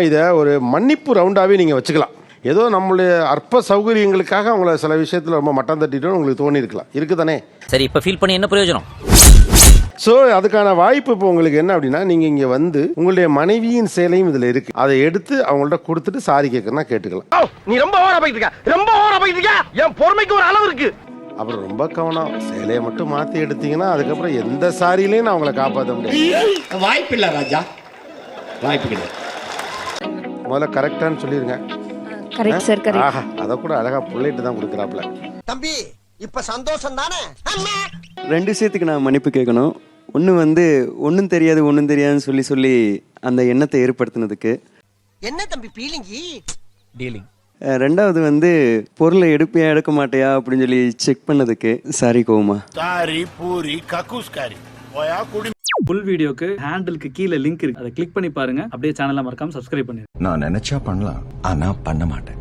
இதை ஒரு மன்னிப்பு ரவுண்டாகவே நீங்கள் வச்சுக்கலாம். ஏதோ நம்மளுடைய அற்ப சௌகரியங்களுக்காக அவங்கள சில விஷயத்தில் ரொம்ப மட்டம் தட்டிட்டோன்னு உங்களுக்கு தோணியிருக்கலாம், இருக்குதானே? சரி, இப்போ ஃபீல் பண்ணி என்ன பிரயோஜனம்? ஸோ அதுக்கான வாய்ப்பு இப்போ உங்களுக்கு என்ன அப்படின்னா, நீங்கள் இங்கே வந்து உங்களுடைய மனைவியின் சேலையும் இதில் இருக்குது, அதை எடுத்து அவங்கள்ட்ட கொடுத்துட்டு சாரி கேட்கறனா கேட்டுக்கலாம். நீ ரொம்ப ஓவரா போயிட்டு இருக்க, ரொம்ப ஓவரா போயிட்டு இருக்க. என் பொறுமைக்கு ஒரு அளவு இருக்கு. அப்புறம் ரொம்ப கவனம், சேலையை மட்டும் மாற்றி எடுத்தீங்கன்னா அதுக்கப்புறம் எந்த சாரியிலையும் நான் அவங்கள காப்பாற்ற முடியாது. வாய்ப்பு இல்லை ராஜா, வாய்ப்பு கிடையாது. முதல்ல கரெக்டானு சொல்லிருங்க. Correct sir, correct. ஆஹா, அதை கூட அழகா புள்ளைட்டு தான் கொடுக்குறாப்ல. தம்பி இப்ப சந்தோஷம் தானே? 2 விஷயத்துக்கு நான் மன்னிப்பு கேட்கணும். ஒன்று வந்து ஒன்றும் தெரியாதுன்னு சொல்லி அந்த எண்ணத்தை ஏற்படுத்தினதுக்கு. என்ன தம்பி பீலிங்கி? டீலிங். 2வது வந்து பொருளை எடுப்பியா எடுக்க மாட்டியா அப்படின்னு சொல்லி செக் பண்ணதுக்கு. Sorry coma. சாரி பூரி கக்கூஸ்காரி ஓயா குடி. ஃபுல் வீடியோக்கு ஹேண்டிலுக்கு கீழே லிங்க் இருக்கு, அதை கிளிக் பண்ணி பாருங்க. அப்படியே சேனலை மறக்காம சப்ஸ்கிரைப் பண்ணிருங்க. நான் நினைச்சா பண்ணலாம், ஆனா பண்ண மாட்டேன்.